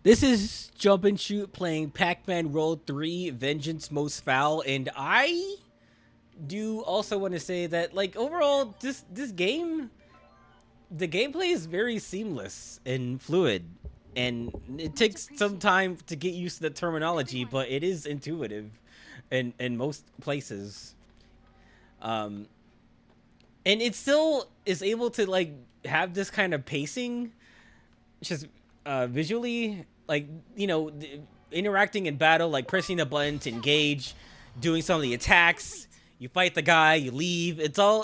This is Jump and Shoot playing Pac-Man World 3 Vengeance Most Foul, and I do also want to say that, like, overall, this game, the gameplay is very seamless and fluid, and it takes some time to get used to the terminology, but it is intuitive in most places. Um, and it still is able to, like, have this kind of pacing, just visually, like, interacting in battle, like pressing a button to engage, doing some of the attacks. You fight the guy, you leave. It's all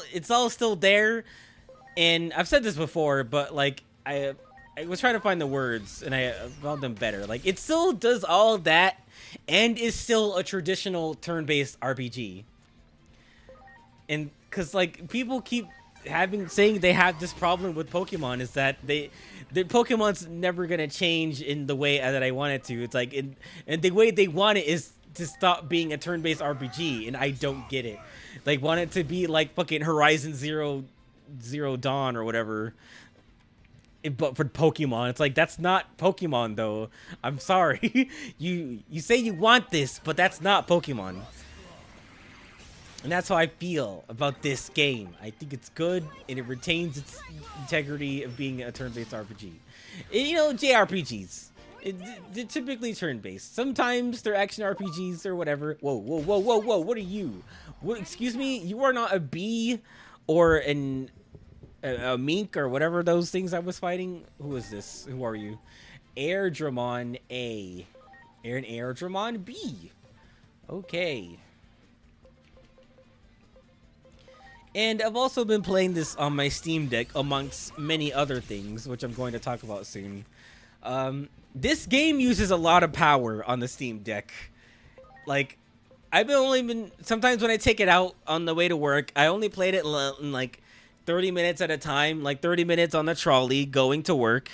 still there. And I've said this before, but like I was trying to find the words and I found them better. Like, it still does all of that and is still a traditional turn-based RPG. And because, like, people keep having saying they have this problem with Pokemon, is that the Pokemon's never gonna change in the way that I want it to. It's like, and the way they want it is to stop being a turn-based RPG, and I don't get it. Like, want it to be like fucking Horizon Zero Dawn or whatever. But for Pokemon, it's like, that's not Pokemon though. I'm sorry. you say you want this, but that's not Pokemon. And that's how I feel about this game. I think it's good, and it retains its integrity of being a turn-based RPG. And, JRPGs, they're typically turn-based. Sometimes they're action RPGs or whatever. Whoa, whoa, whoa, whoa, whoa! What are you? What? Excuse me? You are not a bee or a mink or whatever those things I was fighting. Who is this? Who are you? Airdramon A. Airdramon B. Okay. And I've also been playing this on my Steam Deck, amongst many other things, which I'm going to talk about soon. This game uses a lot of power on the Steam Deck. Like, sometimes when I take it out on the way to work, I only played it in like 30 minutes at a time, like 30 minutes on the trolley going to work,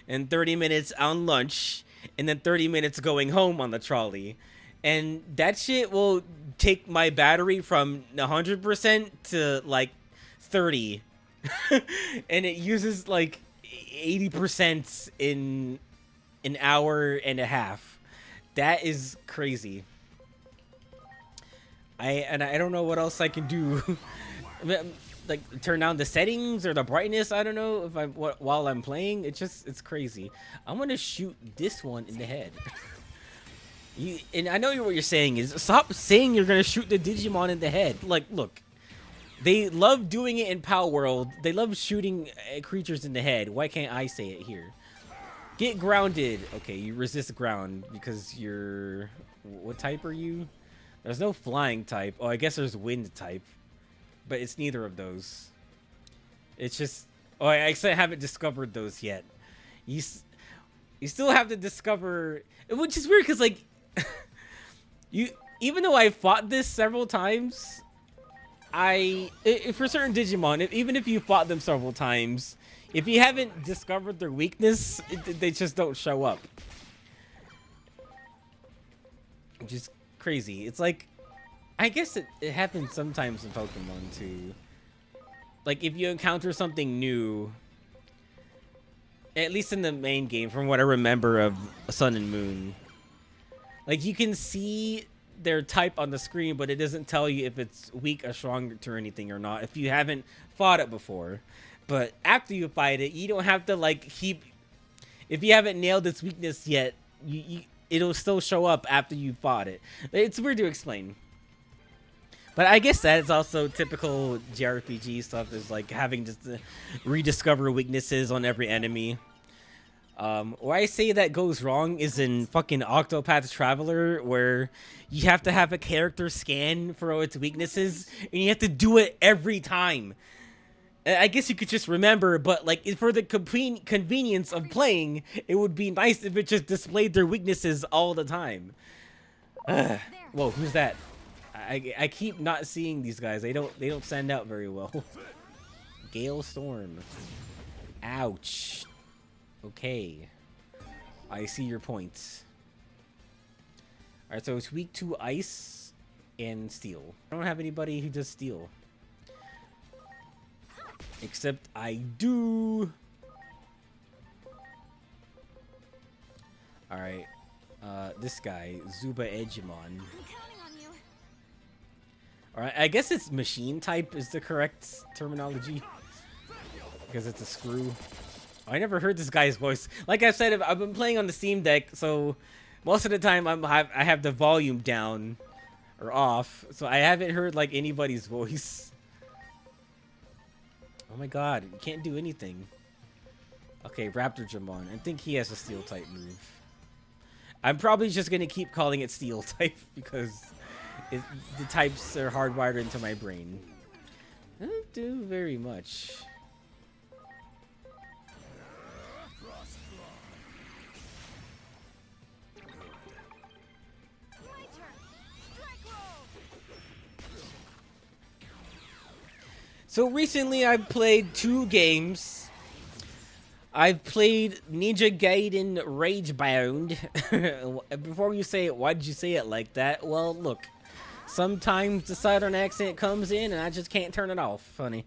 and 30 minutes on lunch, and then 30 minutes going home on the trolley. And that shit will take my battery from 100% to like 30. And it uses like 80% in an hour and a half. That is crazy. I don't know what else I can do. Like, turn down the settings or the brightness. I don't know if while I'm playing. It's crazy. I'm gonna shoot this one in the head. And I know what you're saying is, stop saying you're gonna shoot the Digimon in the head. Like, look, they love doing it in Power World. They love shooting creatures in the head. Why can't I say it here? Get grounded. Okay, you resist ground because you're... What type are you? There's no flying type. Oh, I guess there's wind type. But it's neither of those. It's just... Oh, I haven't discovered those yet. You still have to discover... Which is weird because, like... Even though I fought this several times, for certain Digimon, even if you fought them several times, if you haven't discovered their weakness, they just don't show up. Which is crazy. It's like, I guess it happens sometimes in Pokemon too. Like, if you encounter something new, at least in the main game, from what I remember of Sun and Moon, like, you can see their type on the screen, but it doesn't tell you if it's weak or strong or anything or not, if you haven't fought it before. But after you fight it, you don't have to, like, if you haven't nailed its weakness yet, it'll still show up after you fought it. It's weird to explain. But I guess that is also typical JRPG stuff, is like having to rediscover weaknesses on every enemy. Where I say that goes wrong is in fucking Octopath Traveler, where you have to have a character scan for its weaknesses, and you have to do it every time. I guess you could just remember, but like, for the convenience of playing, it would be nice if it just displayed their weaknesses all the time. Whoa, who's that? I keep not seeing these guys. They don't stand out very well. Gale Storm. Ouch. Okay, I see your points. Alright, so it's weak to ice and steel. I don't have anybody who does steel. Except I do. Alright. This guy, Zuba Edgemon. Alright, I guess it's machine type is the correct terminology. Because it's a screw. I never heard this guy's voice. Like I said, I've been playing on the Steam Deck, so most of the time I have the volume down or off, so I haven't heard like anybody's voice. Oh my god, you can't do anything. Okay, Raptor Jamon. I think he has a steel type move. I'm probably just gonna keep calling it steel type because the types are hardwired into my brain. I don't do very much. So recently I've played 2 games. I've played Ninja Gaiden Ragebound. Before you say it, why did you say it like that? Well, look. Sometimes the Southern accent comes in and I just can't turn it off, honey.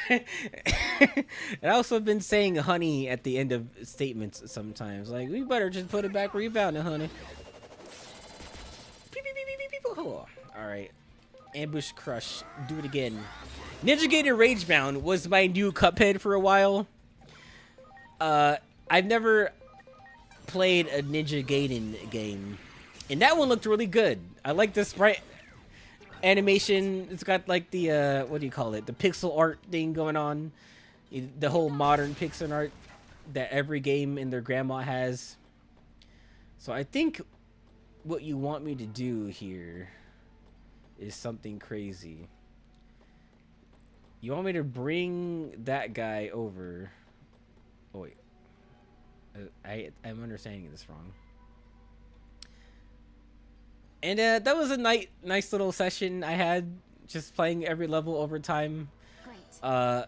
I also been saying honey at the end of statements sometimes. Like, we better just put it back where you found it, honey. Alright. Ambush Crush. Do it again. Ninja Gaiden Ragebound was my new Cuphead for a while. I've never played a Ninja Gaiden game. And that one looked really good. I like the sprite animation. It's got like the, what do you call it? The pixel art thing going on. The whole modern pixel art that every game in their grandma has. So I think what you want me to do here is something crazy. You want me to bring that guy over. Oh, wait. I'm understanding this wrong. And that was a nice little session I had, just playing every level over time. Great.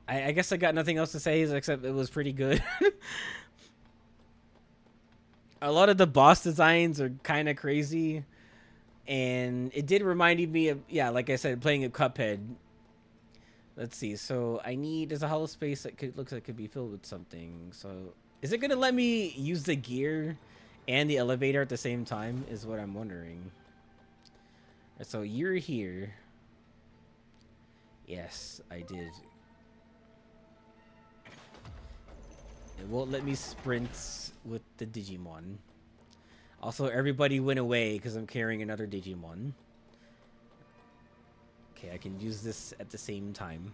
I guess I got nothing else to say except it was pretty good. A lot of the boss designs are kind of crazy. And it did remind me of, yeah, like I said, playing a Cuphead. Let's see. So there's a hollow space that looks like it could be filled with something. So is it going to let me use the gear and the elevator at the same time is what I'm wondering. So you're here. Yes, I did. It won't let me sprint with the Digimon. Also, everybody went away because I'm carrying another Digimon. Okay, I can use this at the same time.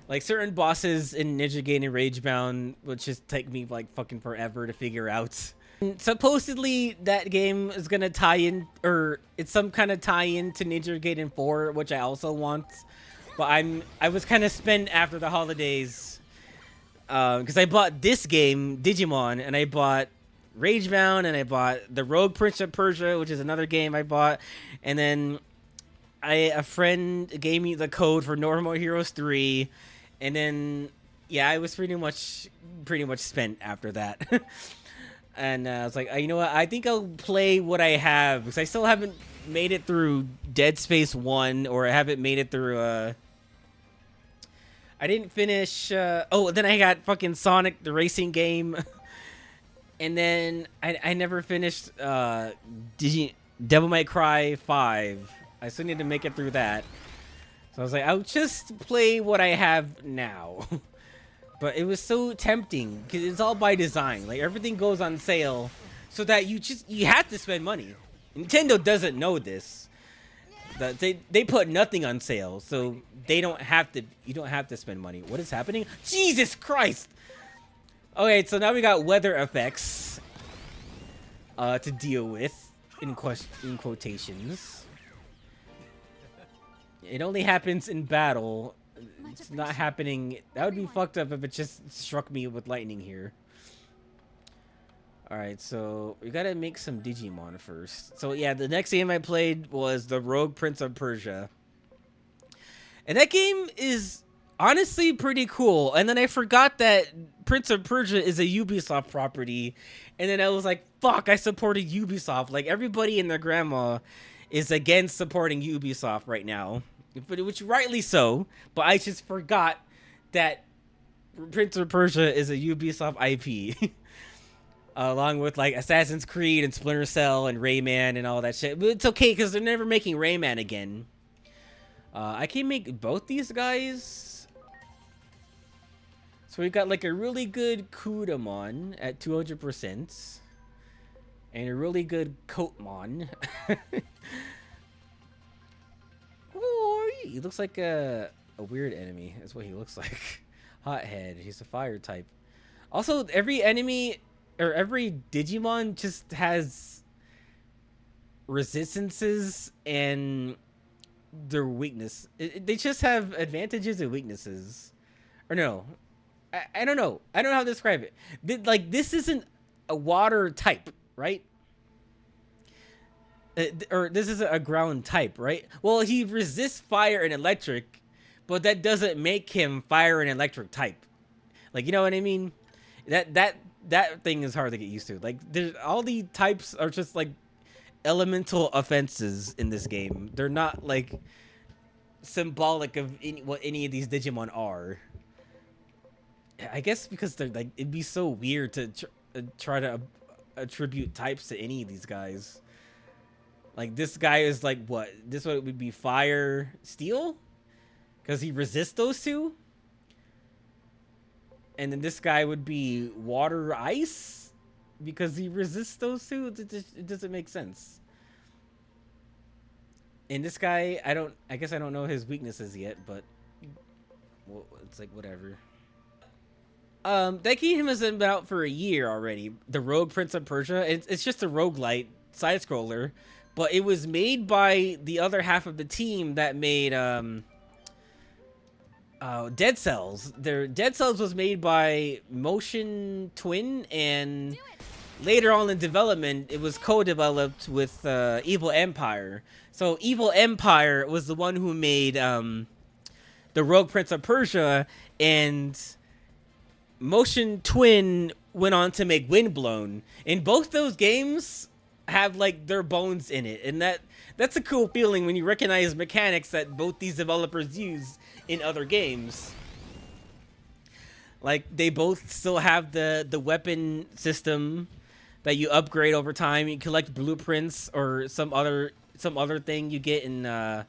Like, certain bosses in Ninja Gaiden Ragebound would just take me, like, fucking forever to figure out. And supposedly, that game is gonna tie in, or it's some kind of tie-in to Ninja Gaiden 4, which I also want. But I was kind of spent after the holidays. Because I bought this game, Digimon, and I bought Ragebound, and I bought the Rogue Prince of Persia, which is another game I bought. And then a friend gave me the code for No More Heroes 3. And then, yeah, I was pretty much spent after that. And I was like, you know what? I think I'll play what I have. Because I still haven't made it through Dead Space 1. Or I haven't made it through, I didn't finish, then I got fucking Sonic, the racing game. And then I never finished, Devil May Cry 5. I still need to make it through that. So I was like, I'll just play what I have now. But it was so tempting because it's all by design. Like, everything goes on sale so that you have to spend money. Nintendo doesn't know this. They put nothing on sale, so you don't have to spend money. What is happening? Jesus Christ! Okay, so now we got weather effects to deal with in quotations. It only happens in battle. It's not happening. That would be fucked up if it just struck me with lightning here. Alright, so we gotta make some Digimon first. So yeah, the next game I played was the Rogue Prince of Persia. And that game is honestly pretty cool. And then I forgot that Prince of Persia is a Ubisoft property. And then I was like, fuck, I supported Ubisoft. Like, everybody and their grandma is against supporting Ubisoft right now. Which rightly so. But I just forgot that Prince of Persia is a Ubisoft IP. Along with like Assassin's Creed and Splinter Cell and Rayman and all that shit. But it's okay because they're never making Rayman again. I can make both these guys. So we've got like a really good Kudamon at 200%. And a really good Coatmon. Oh, he looks like a weird enemy. That's what he looks like. Hothead. He's a fire type. Also, every enemy or every Digimon just has resistances and their weakness. They just have advantages and weaknesses. Or no. I don't know. I don't know how to describe it. Like, this isn't a water type, right? Or this is a ground type, right? Well, he resists fire and electric, but that doesn't make him fire and electric type. Like, you know what I mean? That thing is hard to get used to. Like, all the types are just like elemental offenses in this game. They're not like symbolic of what any of these Digimon are. I guess because they're like, it'd be so weird to try to attribute types to any of these guys. Like, this guy is like, what? This one would be fire, steel? Because he resists those two? And then this guy would be water, ice? Because he resists those two? It doesn't make sense. And this guy, I guess I don't know his weaknesses yet, but well, it's like, whatever. That game has been out for a year already. The Rogue Prince of Persia. It's just a roguelite side-scroller. But it was made by the other half of the team that made Dead Cells. Dead Cells was made by Motion Twin, and later on in development, it was co-developed with Evil Empire. So Evil Empire was the one who made the Rogue Prince of Persia, and Motion Twin went on to make Windblown. In both those games have like their bones in it, and that's a cool feeling when you recognize mechanics that both these developers use in other games. Like, they both still have the weapon system that you upgrade over time. You collect blueprints or some other thing you get in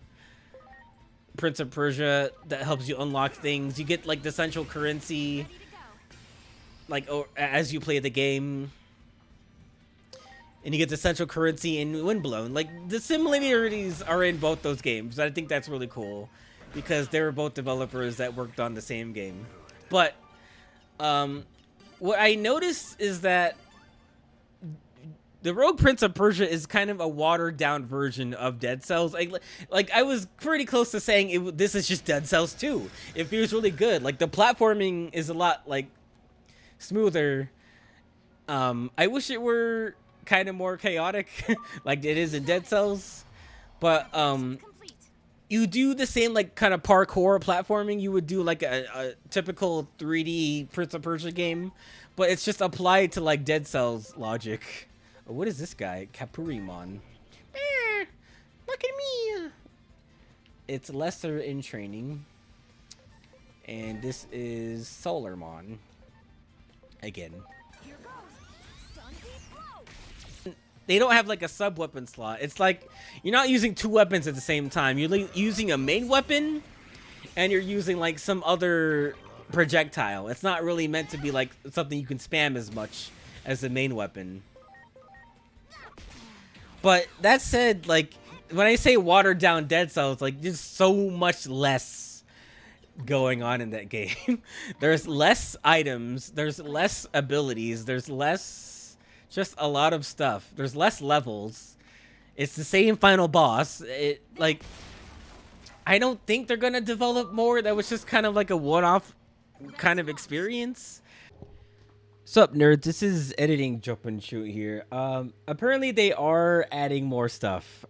Prince of Persia that helps you unlock things. You get like the central currency like as you play the game. And you get the central currency in Windblown. Like, the similarities are in both those games. I think that's really cool. Because they were both developers that worked on the same game. But, what I noticed is that the Rogue Prince of Persia is kind of a watered-down version of Dead Cells. Like I was pretty close to saying this is just Dead Cells 2. It feels really good. Like, the platforming is a lot, like, smoother. I wish it were kind of more chaotic like it is in Dead Cells, but you do the same like kind of parkour platforming you would do like a typical 3D Prince of Persia game, but it's just applied to like Dead Cells logic. Oh, what is this guy? Kapurimon. Look at me. It's lesser in training, and this is Solarmon again. They don't have like a sub weapon slot. It's like you're not using two weapons at the same time. You're using a main weapon and you're using like some other projectile. It's not really meant to be like something you can spam as much as the main weapon. But that said, like when I say watered down Dead Cells, like there's so much less going on in that game. There's less items, there's less abilities, there's less, just a lot of stuff. There's less levels. It's the same final boss. Like, I don't think they're gonna develop more. That was just kind of like a one-off kind of experience. Sup, nerds? This is editing jump and shoot here. Apparently they are adding more stuff.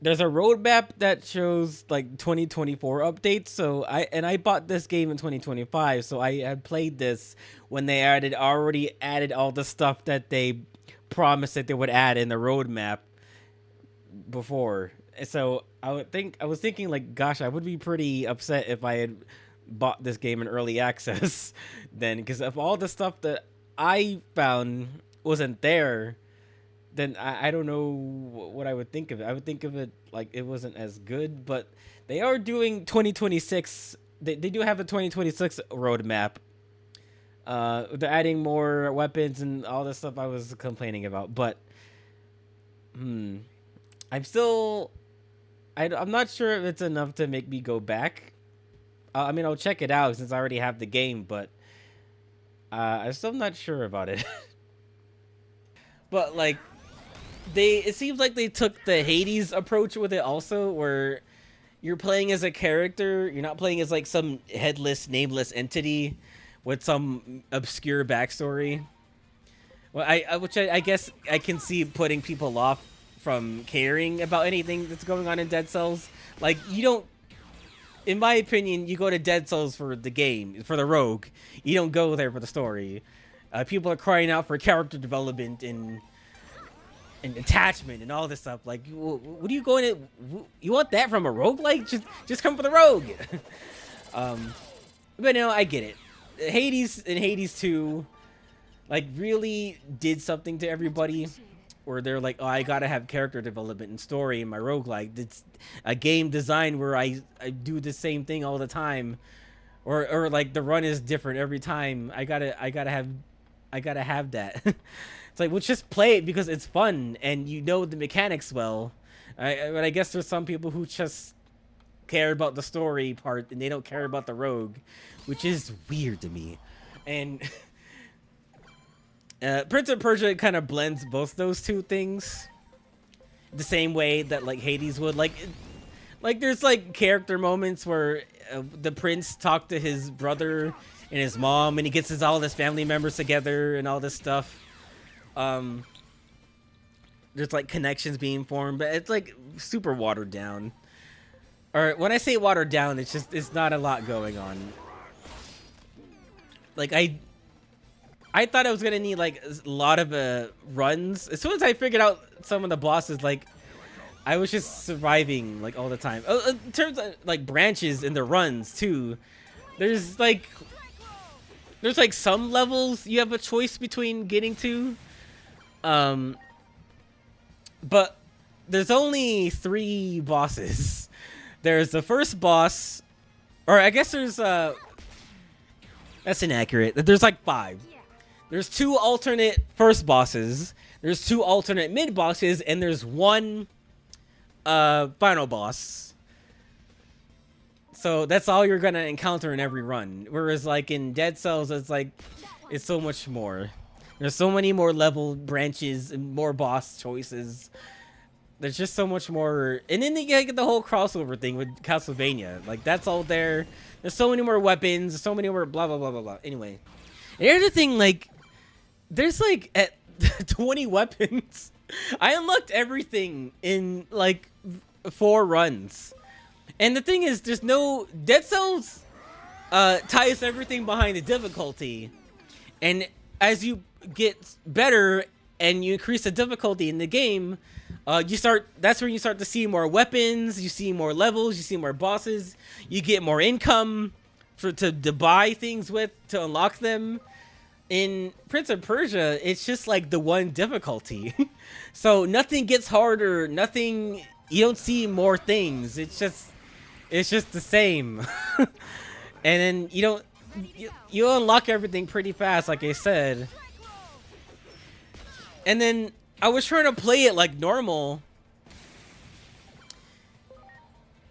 There's a roadmap that shows like 2024 updates. So I bought this game in 2025. So I had played this when they already added all the stuff that they promised that they would add in the roadmap before. So I was thinking like, gosh, I would be pretty upset if I had bought this game in early access then, because of all the stuff that I found wasn't there, then I don't know what I would think of it. I would think of it like it wasn't as good, but they are doing 2026. They do have a 2026 roadmap. They're adding more weapons and all the stuff I was complaining about, but I'm still, I'm not sure if it's enough to make me go back. I mean, I'll check it out since I already have the game, but I'm still not sure about it. But like, it seems like they took the Hades approach with it also, where you're playing as a character, you're not playing as like some headless, nameless entity with some obscure backstory. Well, I guess I can see putting people off from caring about anything that's going on in Dead Cells. Like, you don't, in my opinion, you go to Dead Cells for the game, for the rogue. You don't go there for the story. People are crying out for character development and attachment and all this stuff. Like, what are you going to? You want that from a roguelike? Just come for the rogue. But no, I get it. Hades and Hades 2, like, really did something to everybody. Where they're like, oh, I gotta have character development and story in my roguelike. It's a game design where I do the same thing all the time, or like the run is different every time. I gotta have that. It's like, well, just play it because it's fun and you know the mechanics well. But I guess there's some people who just care about the story part and they don't care about the rogue, which is weird to me. And Prince of Persia kind of blends both those two things the same way that like Hades would. Like there's like character moments where the prince talked to his brother and his mom, and he gets all his family members together and all this stuff. There's like connections being formed, but it's like super watered down. Or when I say watered down, it's not a lot going on. Like I thought I was gonna need like a lot of runs. As soon as I figured out some of the bosses, like I was just surviving like all the time. In terms of like branches in the runs too, there's like some levels you have a choice between getting to, but there's only 3 bosses. There's the first boss, or I guess there's that's inaccurate. There's like 5. There's 2 alternate first bosses. There's 2 alternate mid bosses, and there's 1 final boss. So that's all you're gonna encounter in every run. Whereas like in Dead Cells, it's so much more. There's so many more level branches and more boss choices. There's just so much more. And then you get the whole crossover thing with Castlevania. Like, that's all there. There's so many more weapons. So many more blah, blah, blah, blah, blah. Anyway. And here's the thing, like, there's, like, at 20 weapons. I unlocked everything in, like, 4 runs. And the thing is, there's no... Dead Cells ties everything behind the difficulty. And as you get better and you increase the difficulty in the game... that's where you start to see more weapons, you see more levels, you see more bosses, you get more income to buy things with, to unlock them. In Prince of Persia, it's just like the one difficulty. So nothing gets harder, you don't see more things. It's just the same. And then you unlock everything pretty fast, like I said. And then I was trying to play it like normal,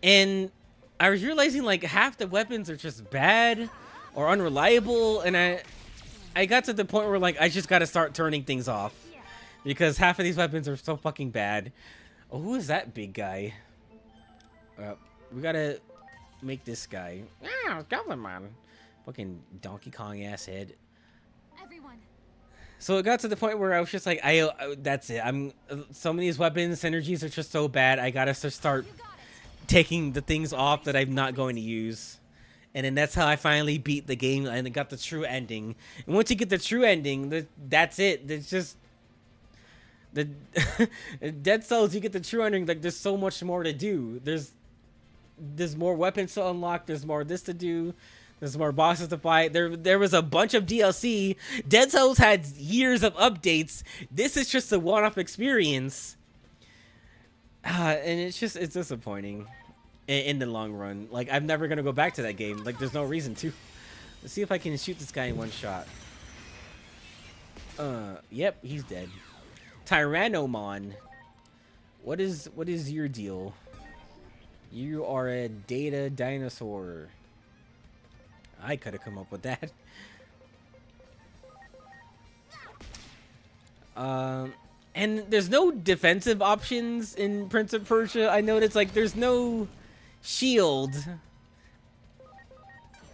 and I was realizing like half the weapons are just bad or unreliable, and I got to the point where like I just got to start turning things off because half of these weapons are so fucking bad. Oh, who is that big guy? We gotta make this guy. Yeah, Goblin Man. Fucking Donkey Kong ass head. Everyone. So it got to the point where I was just like, that's it. Some of these weapons synergies are just so bad. I gotta start taking the things off that I'm not going to use. And then that's how I finally beat the game and got the true ending. And once you get the true ending, that's it. There's just the Dead Cells. You get the true ending. Like, there's so much more to do. There's more weapons to unlock. There's more of this to do. There's more bosses to fight. There was a bunch of DLC. Dead Cells had years of updates. This is just a one-off experience. And it's disappointing in the long run. Like, I'm never gonna go back to that game. Like, there's no reason to. Let's see if I can shoot this guy in one shot. Yep, he's dead. Tyrannomon. What is your deal? You are a data dinosaur. I could have come up with that. And there's no defensive options in Prince of Persia. I noticed, like, there's no shield.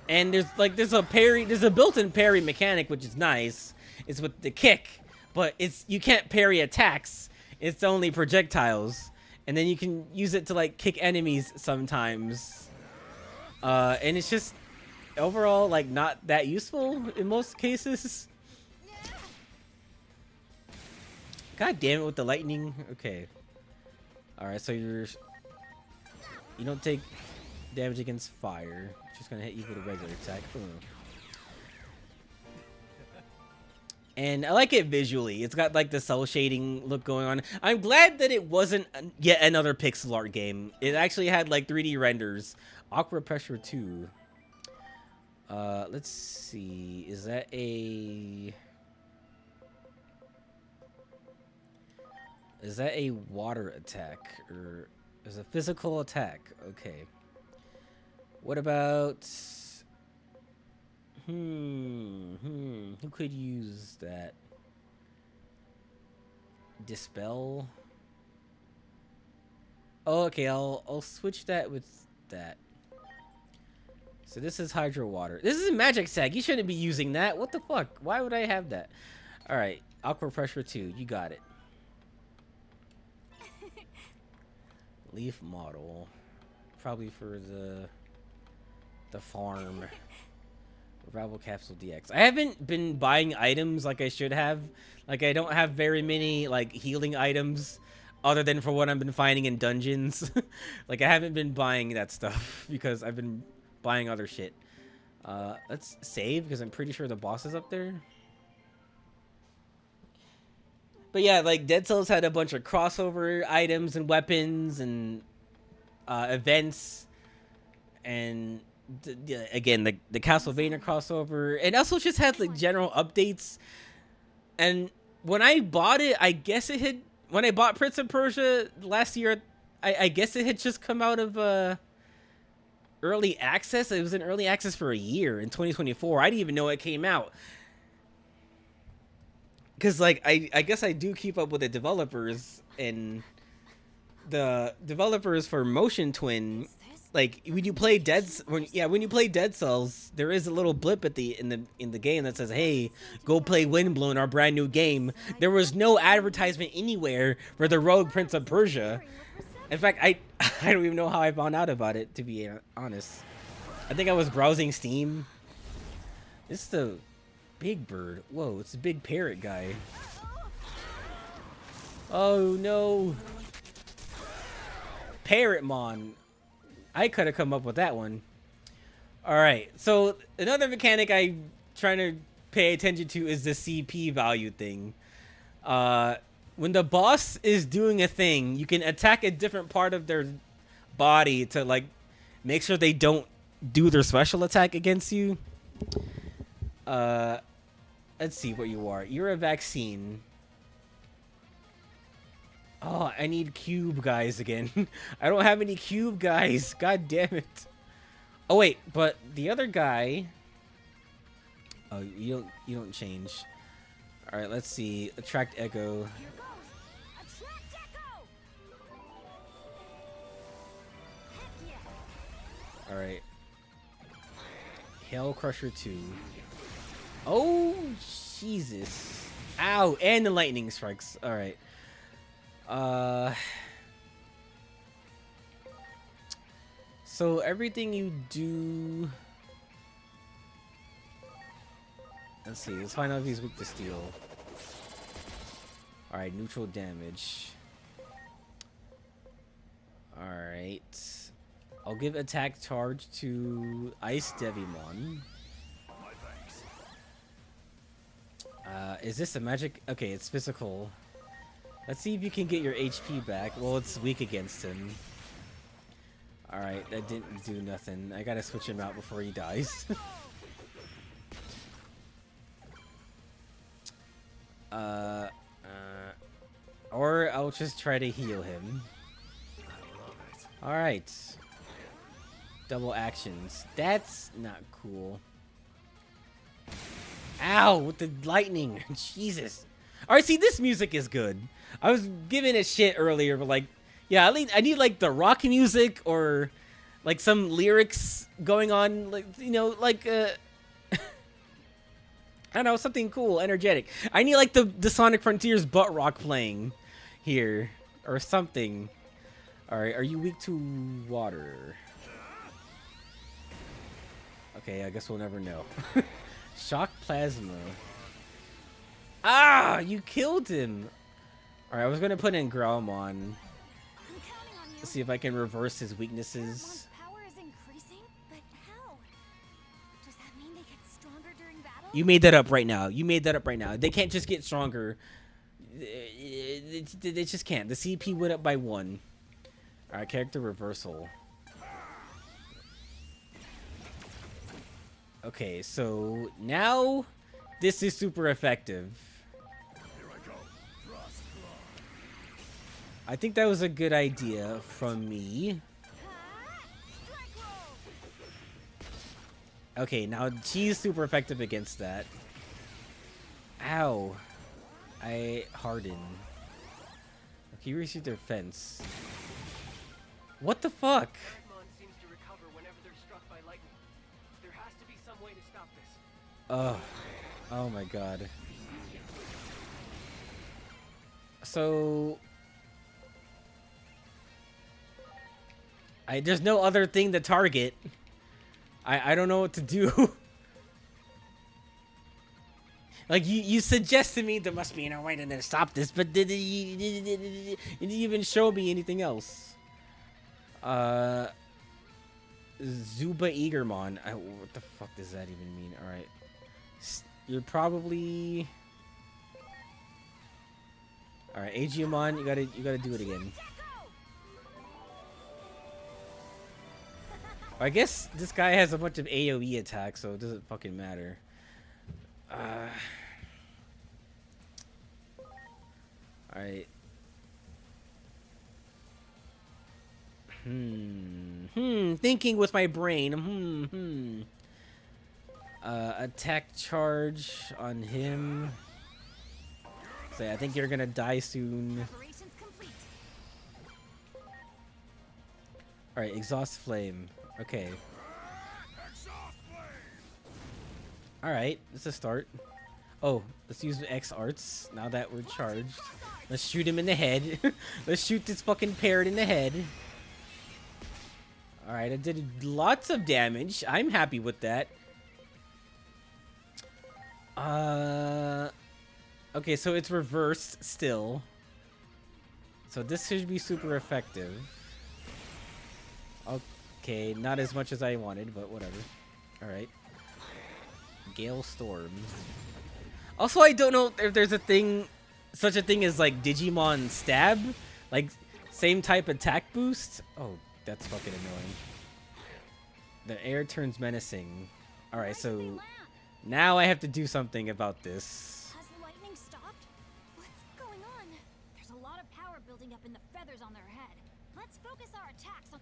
And there's a built-in parry mechanic, which is nice. It's with the kick, but you can't parry attacks. It's only projectiles. And then you can use it to, like, kick enemies sometimes. And it's just overall, like, not that useful in most cases. God damn it with the lightning. Okay. Alright, so you don't take damage against fire. It's just gonna hit you with a regular attack. And I like it visually. It's got like the cell shading look going on. I'm glad that it wasn't yet another pixel art game. It actually had like 3D renders. Aqua Pressure 2. Let's see. Is that a water attack or is it a physical attack? Okay. What about who could use that? Dispel. Oh, okay, I'll switch that with that. So this is Hydro Water. This is a magic sack. You shouldn't be using that. What the fuck? Why would I have that? All right, Aqua Pressure 2. You got it. Leaf model. Probably for the farm. Rabble Capsule DX. I haven't been buying items like I should have. Like, I don't have very many, like, healing items other than for what I've been finding in dungeons. Like, I haven't been buying that stuff because I've been buying other shit. Let's save because I'm pretty sure the boss is up there. But yeah, like, Dead Cells had a bunch of crossover items and weapons and events. And again, the Castlevania crossover. And also just had like general updates. And when I bought it, I guess it had... When I bought Prince of Persia last year, I guess it had just come out of early access. It was in early access for a year in 2024. I didn't even know it came out. Because, like, I guess I do keep up with the developers, and the developers for Motion Twin, like, when you play Dead Cells, there is a little blip at in the game that says, "Hey, go play Windblown, our brand new game." There was no advertisement anywhere for the Rogue Prince of Persia. In fact, I don't even know how I found out about it, to be honest. I think I was browsing Steam. This is the big bird. Whoa, it's a big parrot guy. Oh no. Parrotmon. I could have come up with that one. Alright, so another mechanic I'm trying to pay attention to is the CP value thing. When the boss is doing a thing, you can attack a different part of their body to, like, make sure they don't do their special attack against you. Let's see what you are. You're a vaccine. Oh, I need cube guys again. I don't have any cube guys. God damn it. Oh wait, but the other guy. Oh, you don't change. All right, let's see. Attract Echo. All right. Hail Crusher 2. Oh, Jesus. Ow, and the lightning strikes. All right. So everything you do... Let's see. Let's find out if he's weak to steel. All right, neutral damage. All right. I'll give attack charge to Ice Devimon. Is this a magic? Okay, it's physical. Let's see if you can get your HP back. Well, it's weak against him. Alright, that didn't do nothing. I gotta switch him out before he dies. Or I'll just try to heal him. Alright. Double actions. That's not cool. Ow, with the lightning. Jesus. Alright, see, this music is good. I was giving it shit earlier, but like, yeah, I need like the rock music or like some lyrics going on, like, you know, like I don't know, something cool, energetic. I need like the Sonic Frontiers butt rock playing here or something. All right, are you weak to water? Okay, I guess we'll never know. Shock plasma. Ah, you killed him. All right, I was gonna put in Growlmon. Let's see if I can reverse his weaknesses. Power is increasing, but how? Does that mean they get stronger during battle? You made that up right now. You made that up right now. They can't just get stronger. They just can't. The CP went up by 1. All right, character reversal. Okay, so now this is super effective. I think that was a good idea from me. Okay, now she's super effective against that. Ow. I harden. Okay, you received their fence. What the fuck? Digimon seems to recover whenever they're struck by lightning. There has to be some way to stop this. Ugh. Oh my god. So there's no other thing to target. I don't know what to do. Like, you suggest to me there must be no way to stop this, but did you didn't even show me anything else. Zuba Eagermon. What the fuck does that even mean? Alright. You're probably... Alright, Aegiumon, you gotta do it again. I guess this guy has a bunch of AoE attacks, so it doesn't fucking matter. Alright. Thinking with my brain. Attack charge on him. So I think you're gonna die soon. Alright, exhaust flame. Okay. Alright, that's a start. Oh, let's use X arts now that we're charged. Let's shoot him in the head. Let's shoot this fucking parrot in the head. Alright, I did lots of damage. I'm happy with that. Okay, so it's reversed still. So this should be super effective. Okay, not as much as I wanted, but whatever. Alright. Gale Storm. Also, I don't know if there's such a thing as like Digimon Stab. Like, same type attack boost. Oh, that's fucking annoying. The air turns menacing. Alright, so now I have to do something about this. Has the lightning stopped? What's going on? There's a lot of power building up in the feathers on their head. Let's focus our attacks on...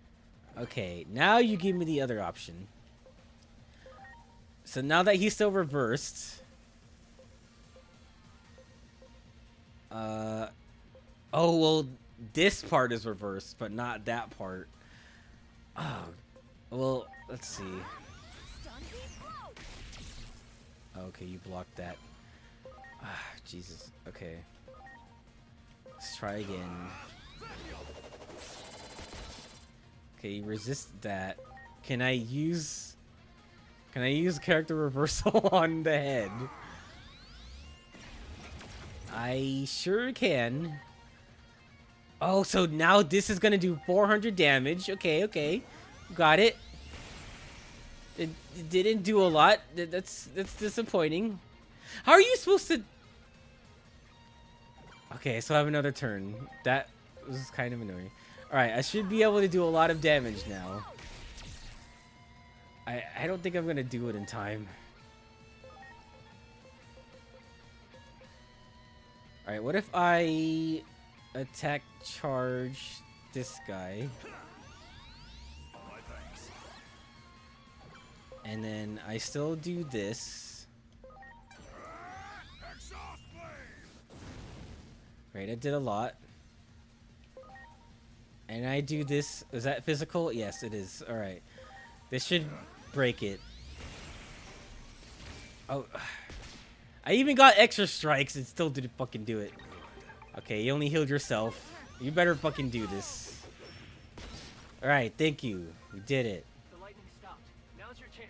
Okay, now you give me the other option. So now that he's still reversed... Oh, well, this part is reversed, but not that part. Oh, well, let's see. Okay, you blocked that. Ah, Jesus. Okay. Let's try again. Okay, resist that. Can I use character reversal on the head? I sure can. Oh, so now this is gonna do 400 damage. Okay, okay. Got it. It didn't do a lot. That's disappointing. How are you supposed to... Okay, so I have another turn. That was kind of annoying. Alright, I should be able to do a lot of damage now. I don't think I'm gonna do it in time. Alright, what if I attack charge this guy? And then I still do this. Right, I did a lot. And I do this. Is that physical? Yes, it is. Alright. This should break it. Oh. I even got extra strikes and still didn't fucking do it. Okay, you only healed yourself. You better fucking do this. Alright, thank you. We did it. The lightning stopped. Now's your chance.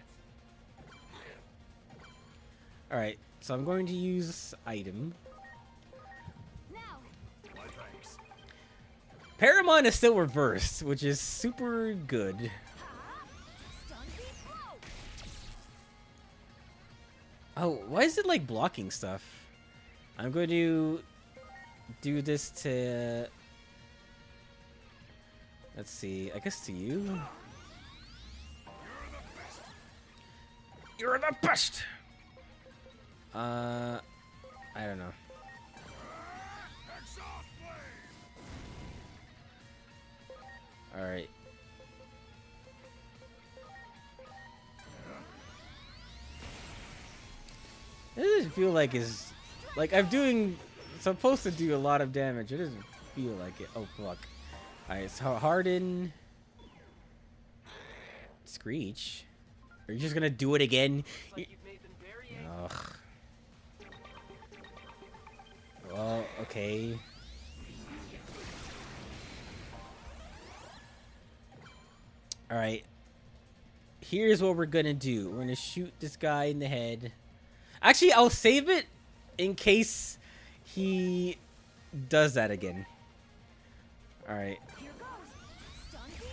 Alright, so I'm going to use item. Now. Paramon is still reversed, which is super good. Stun beat blow. Oh, why is it like blocking stuff? I'm going to do this to... Let's see, I guess to you? You're the best! I don't know. Alright. It doesn't feel like it's... Like, I'm doing... Supposed to do a lot of damage. It doesn't feel like it. Oh, fuck. Alright, so Harden... Screech? Are you just gonna do it again? Looks like you've made them very angry. Ugh. Well, okay. Alright. Here's what we're gonna do. We're gonna shoot this guy in the head. Actually, I'll save it in case he does that again. Alright. Here goes. Stun beat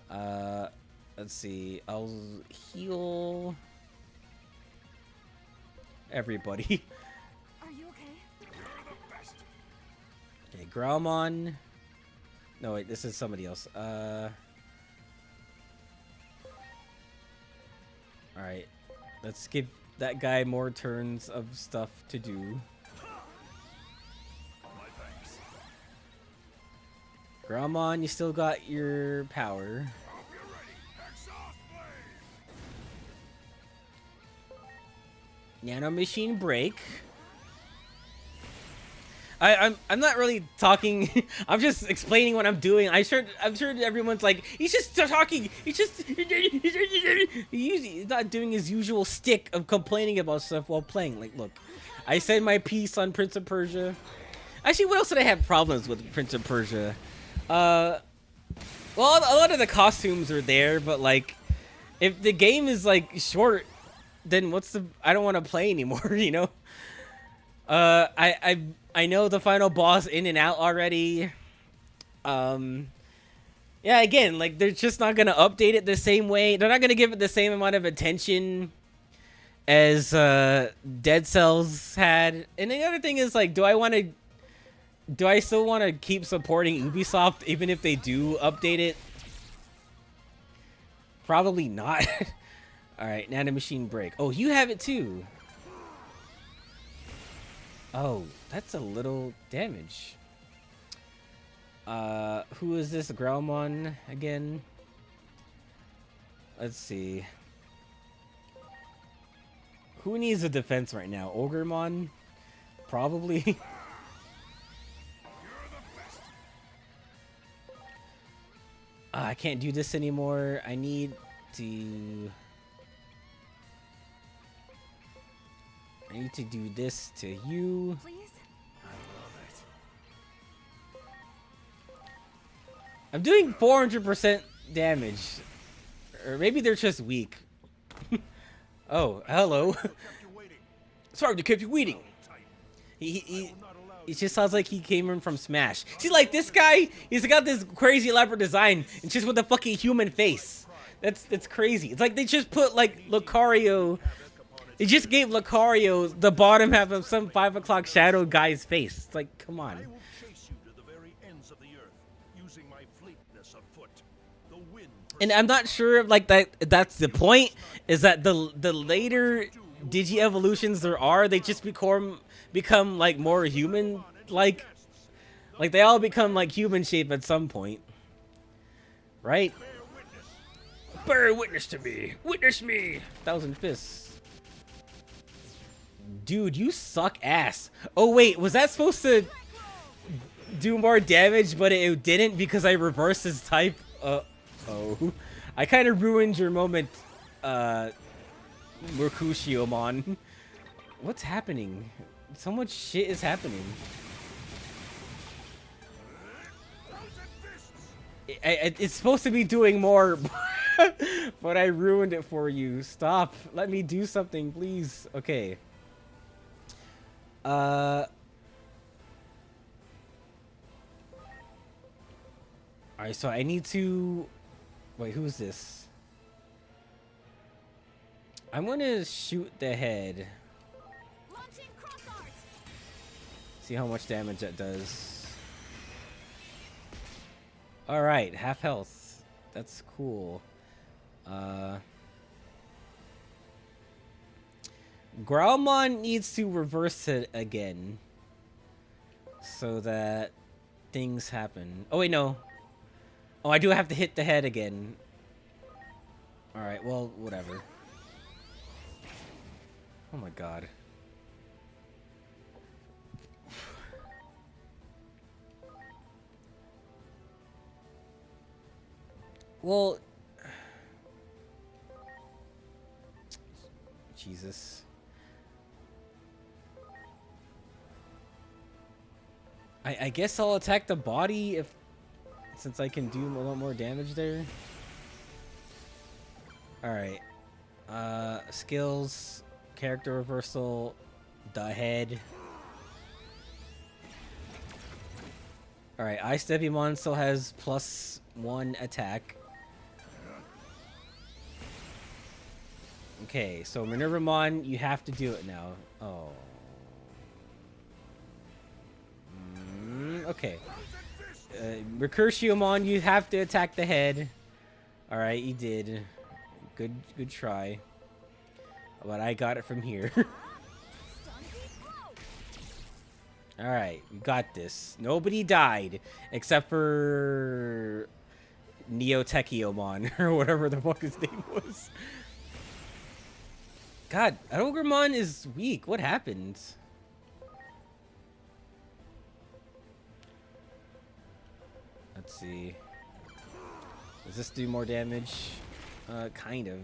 blow. Let's see. I'll heal everybody. Are you okay? Okay, Growlmon. No, wait, this is somebody else. Alright. Let's give that guy more turns of stuff to do. Growlmon, you still got your power. Nano Machine Break. I'm not really talking. I'm just explaining what I'm doing. I'm sure everyone's like, he's just talking. He's not doing his usual stick of complaining about stuff while playing. Like, look, I said my piece on Prince of Persia. Actually, what else did I have problems with Prince of Persia? Well, a lot of the costumes are there, but like, if the game is like short, then what's the? I don't want to play anymore. You know. I know the final boss in and out already. Yeah, again, like, they're just not gonna update it the same way. They're not gonna give it the same amount of attention as Dead Cells had. And the other thing is, like, do I still want to keep supporting Ubisoft even if they do update it? Probably not. Alright, Nano Machine Break. Oh, you have it too. Oh, that's a little damage. Who is this Growlmon again? Let's see. Who needs a defense right now? Ogremon? Probably. I can't do this anymore. I need to do this to you. Please? I'm doing 400% damage. Or maybe they're just weak. Oh, hello. Sorry to keep you waiting. it just sounds like he came in from Smash. See, like this guy, he's got this crazy elaborate design, and just with a fucking human face. That's crazy. It's like they just put like Lucario. They just gave Lucario the bottom half of some 5 o'clock shadow guy's face. It's like, come on. I will chase you to the very ends of the earth, using my fleetness of foot. The wind. And I'm not sure if like that's the point. Is that the later Digi evolutions there are, they just become like more human like they all become like human shape at some point, right? Bear witness to me. Witness me. 1,000 fists. Dude, you suck ass. Oh wait, was that supposed to do more damage, but it didn't because I reversed his type? Oh. I kind of ruined your moment, Mercutiomon. What's happening? So much shit is happening. It's supposed to be doing more, but I ruined it for you. Stop. Let me do something, please. Okay. Alright, so I need to... Wait, who's this? I'm gonna shoot the head. See how much damage that does. Alright, half health. That's cool. Growlmon needs to reverse it again. So that things happen. Oh wait, no. Oh, I do have to hit the head again. Alright, well, whatever. Oh my god. Well... Jesus. I guess I'll attack the body if... Since I can do a lot more damage there. Alright. Skills, character reversal, the head. Alright, Ice Devimon still has +1 attack. Okay, so Minervamon, you have to do it now. Oh. Okay. Mercutiomon, you have to attack the head. Alright, you did. Good try. But I got it from here. Alright, we got this. Nobody died. Except for... Neotechiomon, or whatever the fuck his name was. God, Ogremon is weak. What happened? Let's see. Does this do more damage? Kind of.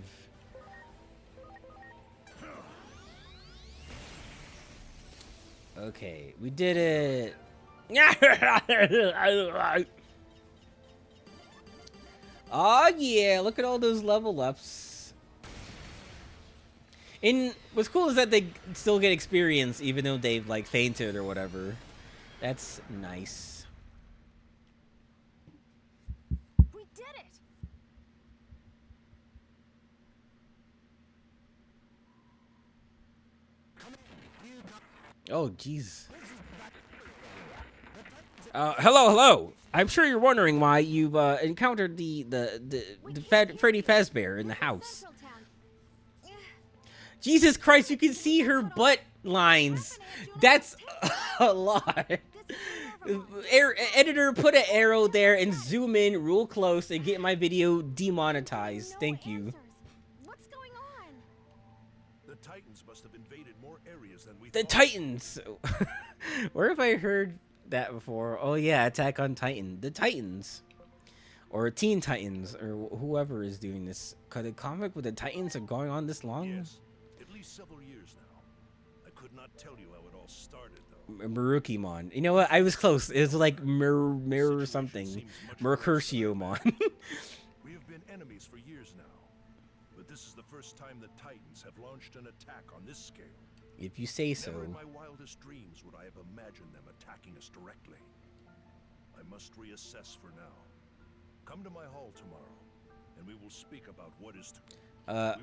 Okay, we did it. Oh yeah, look at all those level ups. And what's cool is that they still get experience even though they've like fainted or whatever. That's nice. We did it. Oh jeez. Hello. I'm sure you're wondering why you've encountered the Freddy Fazbear in the house. Jesus Christ, you can see her butt lines. That's a lot. Editor, put an arrow there and zoom in real close and get my video demonetized. Thank you. What's going on? The Titans must have invaded more areas than we The thought. Titans. Where have I heard that before? Oh yeah, Attack on Titan. The Titans. Or Teen Titans, or whoever is doing this. Cause the comic with the Titans are going on this long? Yes, at least several years now. I could not tell you how it all started, though. Marukimon. You know what? I was close. It was like mirror something. Mercutiomon. We have been enemies for years now, but this is the first time the Titans have launched an attack on this scale. If you say so. Never in my wildest dreams would I have imagined them attacking us directly. I must reassess for now. Come to my hall tomorrow, and we will speak about what is to come.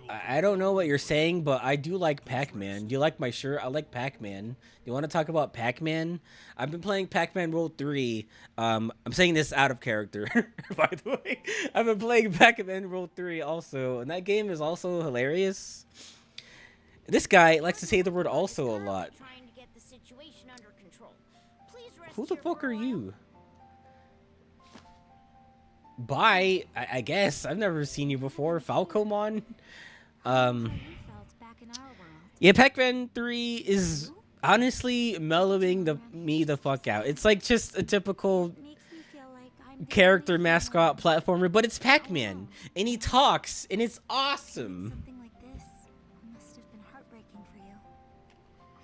I don't know what you're saying, but I do like Pac-Man. Do you like my shirt? I like Pac-Man. You want to talk about Pac-Man? I've been playing Pac-Man World 3. I'm saying this out of character, by the way. I've been playing Pac-Man World 3 also, and that game is also hilarious. This guy likes to say the word also a lot. Trying to get the situation under control. Please rest Who the here fuck for are a while. you? Bye, I guess. I've never seen you before. Falcomon? How you felt back in our world. Yeah, Pac-Man 3 is honestly mellowing me the fuck out. It's like just a typical Makes me feel like I'm character mascot platformer, but it's Pac-Man. And he talks, and it's awesome. Something like this must have been heartbreaking for you.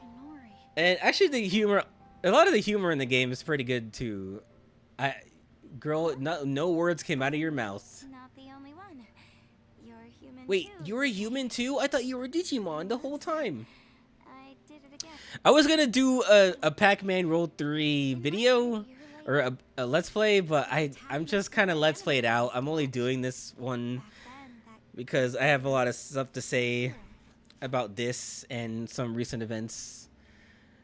Nori. And actually the humor, a lot of the humor in the game is pretty good too. Girl, no words came out of your mouth. Not the only one. You're human Wait, too. you were a human too? I thought you were Digimon the whole time. I did it again. I was gonna do a Pac-Man World 3 video or a Let's Play, but I'm just kind of Let's Play it out. I'm only doing this one Back then, that because I have a lot of stuff to say about this and some recent events,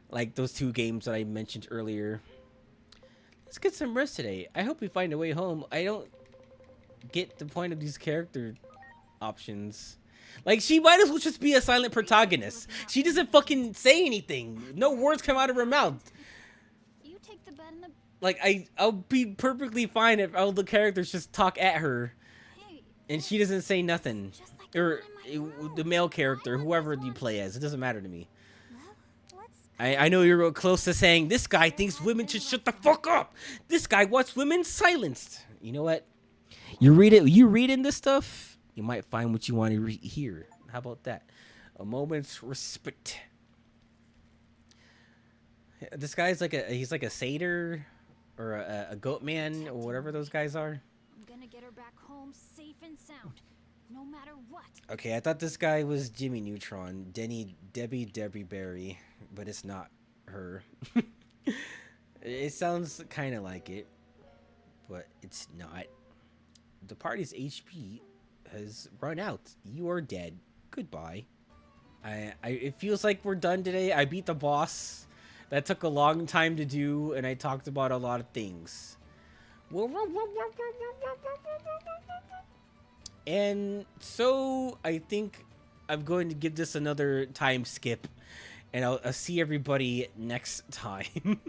like those 2 games that I mentioned earlier. Let's get some rest today. I hope we find a way home. I don't get the point of these character options. Like, she might as well just be a silent protagonist. She doesn't fucking say anything. No words come out of her mouth. you take the bed in the Like, I'll be perfectly fine if all the characters just talk at her hey. and she doesn't say nothing. Just like Or the one in my the room. male character, I want whoever this you one. play as. It doesn't matter to me. Well, let's I know you're real close to saying, this guy thinks women should shut the fuck up. This guy wants women silenced. You know what? You read in this stuff, you might find what you want to hear. How about that? A moment's respite. This guy's like he's like a satyr or a goat man or whatever those guys are. I'm gonna get her back home safe and sound, no matter what. Okay, I thought this guy was Jimmy Neutron, Debbie Berry, but it's not her. It sounds kind of like it, but it's not. The party's HP has run out. You are dead. Goodbye. It feels like we're done today. I beat the boss. That took a long time to do, and I talked about a lot of things. And so I think I'm going to give this another time skip, and I'll see everybody next time.